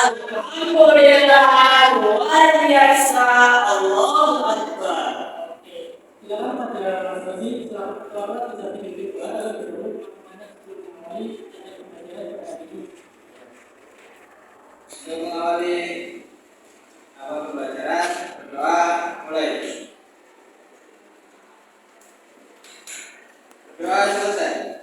Alhamdulillah, luar biasa, Allahu Akbar. Silakan pada Mas Rozi, selamat bisa dipimpin doa dalam berdoa bagaimana sebelum memulai pembelajaran pada hari ini. Sebelum mengawali awal pembelajaran, berdoa mulai. Berdoa selesai.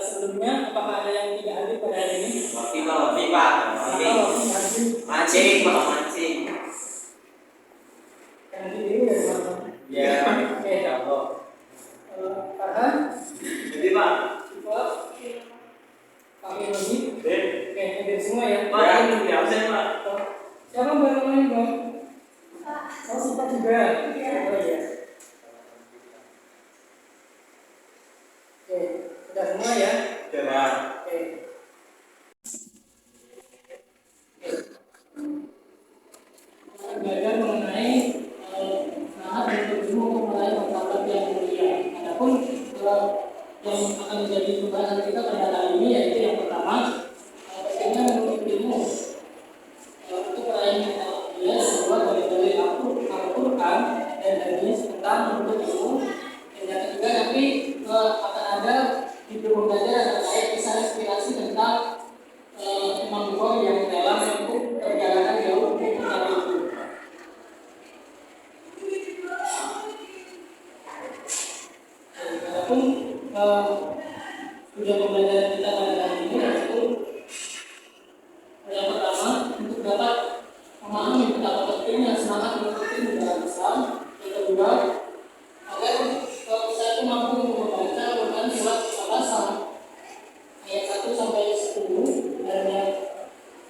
Sebelumnya, apakah ada yang tidak hadir pada hari ini? Wafi Pak. Mancing. Ya, ya Allah. Farhan? Jadi Pak. Kami ini? Oke, hadir semua ya? Pak, ini di absen Pak. Siapa namanya Bang? Oh, Sifat juga. Oh iya. Oke, sudah semua ya? Sudah. Oke. Kita belajar mengenai semangat untuk ilmu memulai martabat yang mulia. Adapun yang akan menjadi pembahasan kita pada kali ini yaitu yang pertama, bagaimana menuntut ilmu. Untuk meraih dia sebuah dari Al-Quran dan hadis tentang menuntut ilmu. Dan yang ketiga nanti akan ada video pembelajaran terkait kisah inspirasi tentang Imam Bukhari yang dalam menempuh perjalanan jauh untuk mencari ilmu. Adapun video pembelajaran kita pada kali ini yaitu yang pertama untuk dapat memahami betapa pentingnya semangat menuntut ilmu dalam Islam. Yang kedua, agar kita itu mampu membaca Quran surat Al-Asr ayat 1 sampai 10 dan yang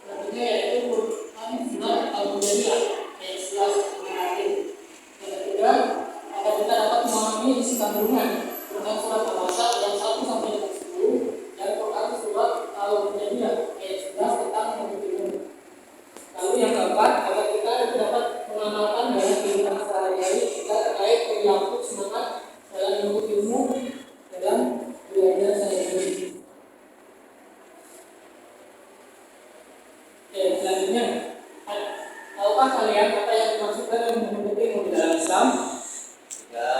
selanjutnya yaitu Quran surat Al-Mujadilah ayat 11 sampai akhir. Yang ketiga, agar kita dapat memahami isi kandungan Quran surat Al-Asr ayat 1 sampai 10 dan Quran surat Al-Mujadilah ayat 11 tentang menuntut ilmu. Lalu yang keempat, agar kita dapat mengamalkan dalam kehidupan sehari-hari kita terkait perilaku semangat dalam menuntut ilmu dalam belajar sehari-hari. Oke, selanjutnya, tahukah kalian apa yang dimaksudkan dengan menuntut ilmu di dalam Islam? Ya.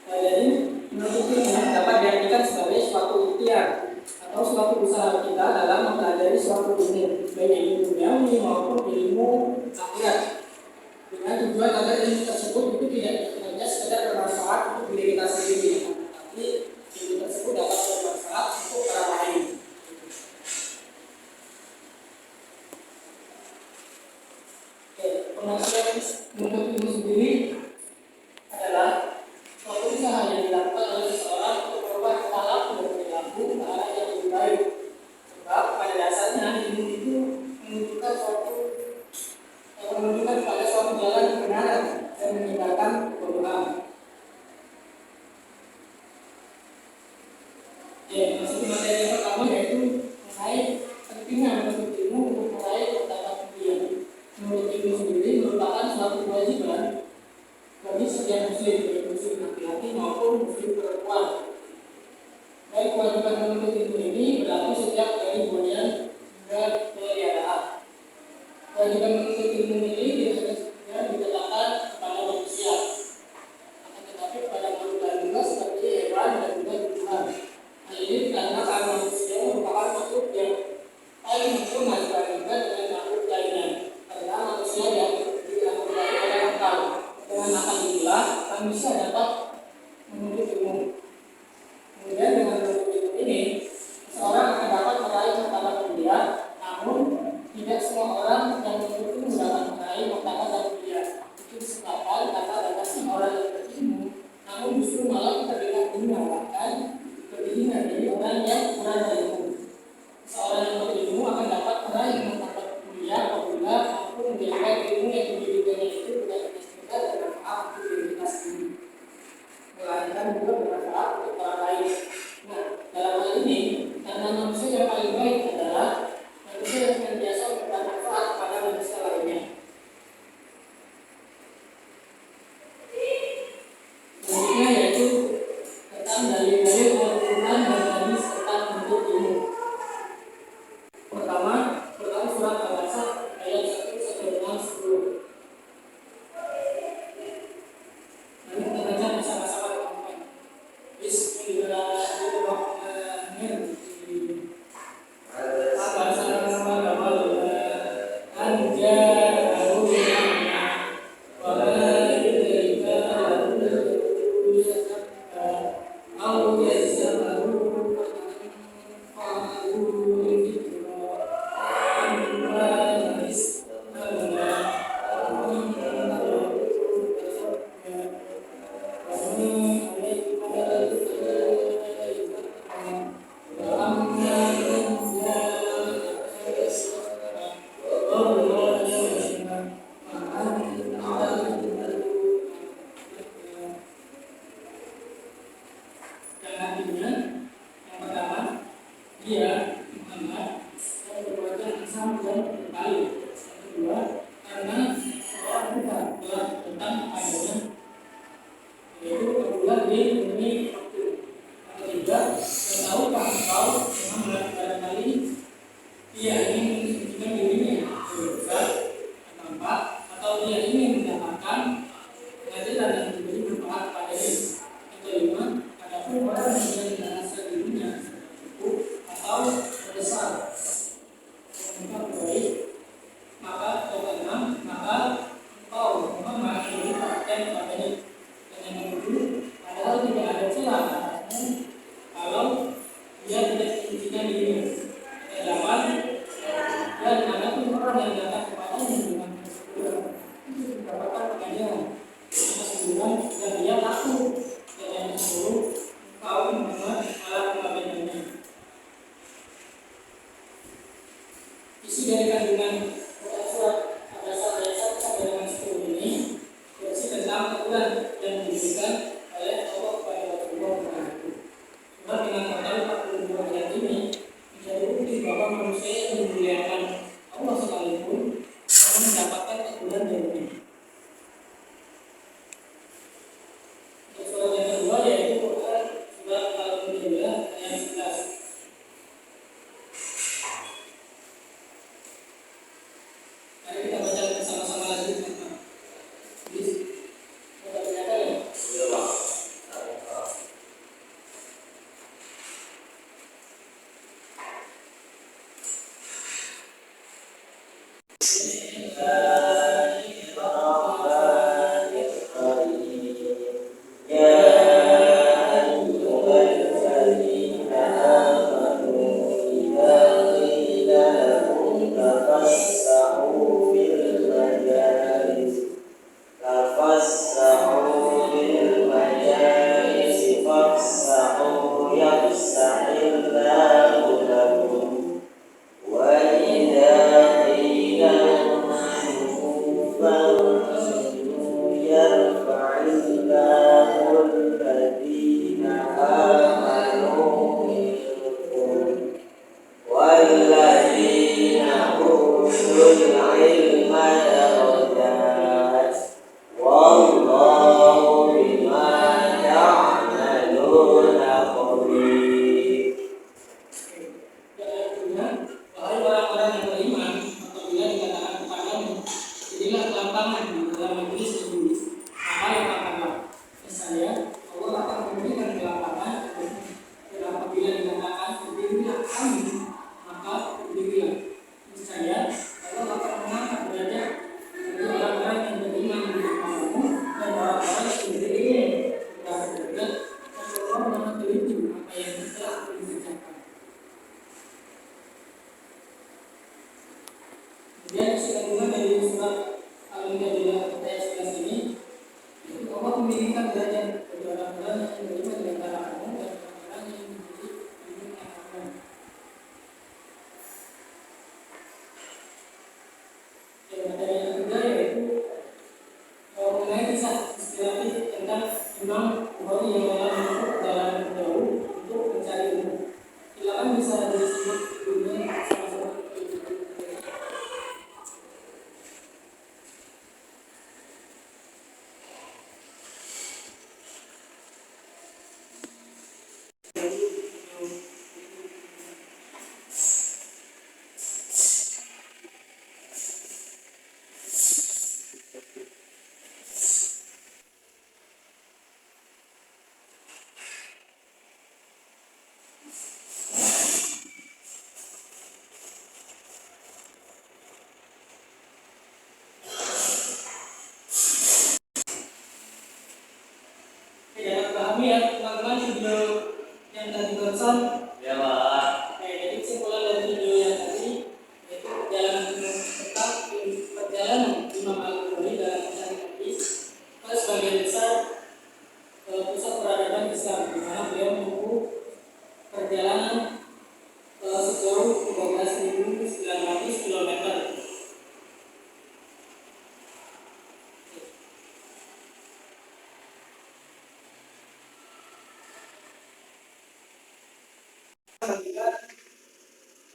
Jadi, menuntut ilmu dapat diartikan sebagai suatu ikhtiar atau suatu usaha kita dalam mempelajari suatu ilmu, baik ilmu duniawi maupun ilmu akhirat, dengan tujuan agar ilmu tersebut itu tidak hanya sekedar bermanfaat untuk diri kita sendiri, tapi ilmu tersebut dapat bermanfaat untuk orang lain. Oke, pengertian menuntut ilmu sendiri adalah suatu usaha yang dilakukan oleh seseorang untuk merubah perilaku dan perilaku ke arah yang lebih baik. Sebab pada dasarnya ilmu itu menunjukkan pada suatu jalan kebenaran dan meninggalkan kebodohan. Masuk materi yang pertama yaitu mengenai pentingnya menuntut ilmu untuk meraih martabat mulia. Menuntut ilmu sendiri merupakan suatu kewajiban bagi setiap muslim, baik muslim laki-laki maupun muslim perempuan. Dan kewajiban menuntut ilmu ini berlaku sejak dari kemudian hingga ketiadaan. Kewajiban menuntut ilmu ini tidak ditetapkan kepada manusia, akan tetapi kepada makhluk juga seperti hewan dan juga tumbuhan. Hal ini karena manusia merupakan makhluk yang paling sempurna dibandingkan dengan makhluk lainnya. Karena manusia yang dilakukan oleh akal. Dengan akal inilah manusia dapat menuntut ilmu. Kemudian dengan menuntut ilmu ini, seseorang akan dapat meraih martabat mulia, namun tidak semua orang yang menuntut ilmu dapat meraih martabat yang mulia. Itu disebabkan karena banyaknya orang yang berilmu, namun justru malah terlihat hina, bahkan lebih hina dari orang yang kurang berilmu. Seorang yang berilmu akan dapat meraih martabat mulia apabila mampu menjaga ilmu yang dimilikinya itu bukan hanya sekedar bermanfaat untuk diri kita sendiri, melainkan juga bermanfaat untuk orang lain. Nah, dalam hal ini, karena manusia yang paling baik adalah manusia yang senantiasa memberikan manfaat kepada manusia lainnya. Selanjutnya yaitu tentang dalil-dalil Al-Quran dan hadis tentang Imam Bukhari yang dalam bentuk perjalanan jauh untuk yang tadi barusan. Ya, Pak. Oke, jadi kesimpulan dari video yang tadi yaitu perjalanan Imam Al-Bukhari dalam mencari hadis ke sebagian besar pusat peradaban Islam, di mana beliau menempuh perjalanan sejauh 13.900 km.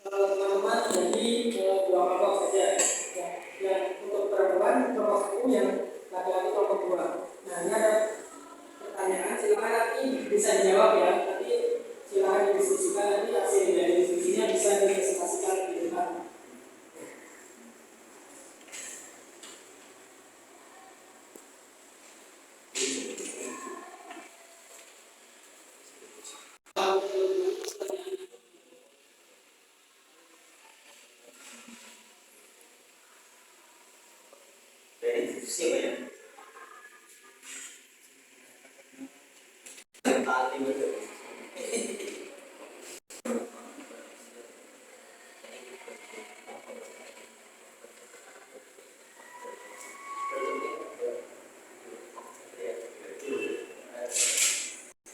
Teman-teman jadi dua kelompok saja. Yang untuk perempuan kelompok 1, yang laki-laki kelompok 2. Nah, ini ada pertanyaan, silakan nanti bisa dijawab ya. Nanti silakan didiskusikan, nanti hasil dari diskusinya bisa dipresentasikan di depan. Dari diskusi apa ya? Hati betul.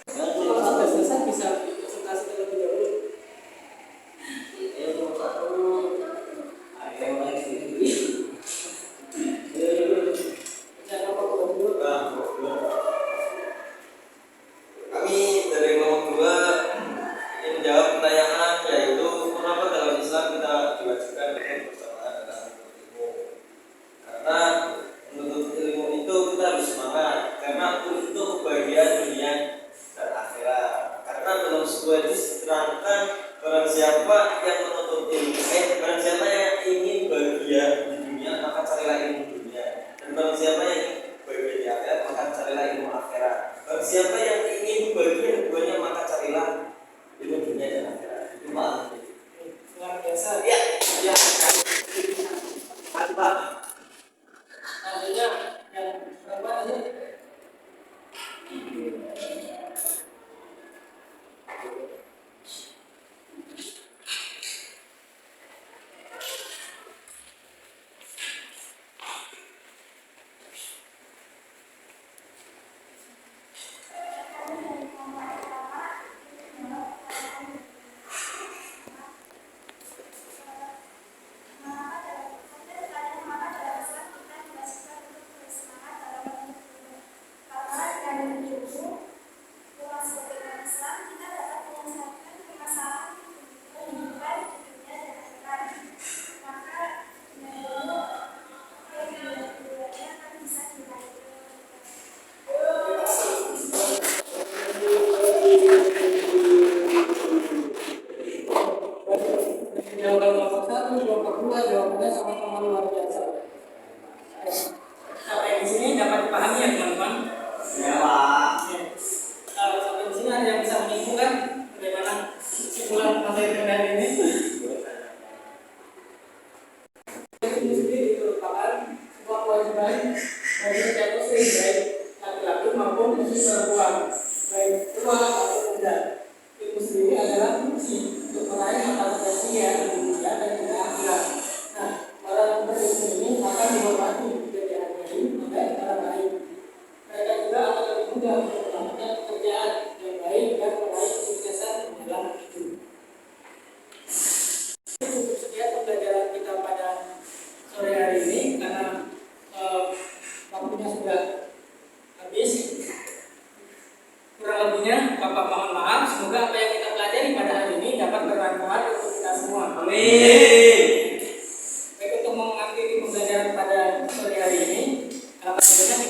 Kalau sampai selesai bisa presentasi terlebih dahulu. Jangan lupa dulu. Kami dari kelompok 2 ingin menjawab pertanyaan, yaitu kenapa dalam Islam kita diwajibkan untuk bersamaan dalam ilmu. Karena menuntut ilmu itu kita harus semangat, karena untuk kebahagiaan dunia dan akhirat. Karena dalam sebuah hadis diterangkan, barang siapa yang menuntut ilmu, barang siapa yang ingin bahagia di dunia, maka carilah ilmu dunia. Dan barang siapa yang ingin bahagia di akhirat, maka carilah ilmu akhirat. Barang siapa yang ingin bahagia dunia, maka carilah ilmu dunia dan akhirat. Itu maknanya. Luar biasa. Ya, ya. Mantap. Selanjutnya yang berapa aja? Jawaban kelompok 1, kelompok 2 jawabannya sama-sama luar biasa. Sampai di sini dapat dipahami ya teman-teman? Ya, Pak. Ya. Kalau sampai di sini ada yang bisa menyimpulkan bagaimana kesimpulan materi hari ini? Ini sendiri merupakan sebuah kewajiban bagi setiap muslim, baik laki-laki maupun perempuan, baik tua atau muda. Itu sendiri adalah fungsi untuk meraih martabat dunia dan juga akhirat. Nah, para pemerintah ini akan dihormati dan dihargai oleh orang lain. Mereka juga akan lebih mudah untuk melakukan pekerjaan yang baik dan meraih kesuksesan dalam hidup. Cukup sekian pembelajaran kita pada sore hari ini karena waktunya sudah habis. Kurang lebihnya Bapak mohon maaf. Semoga apa yang kita pelajari pada hari ini dapat bermanfaat untuk kita semua. Amin. Baik, untuk mengakhiri pembelajaran pada sore hari ini, sebenarnya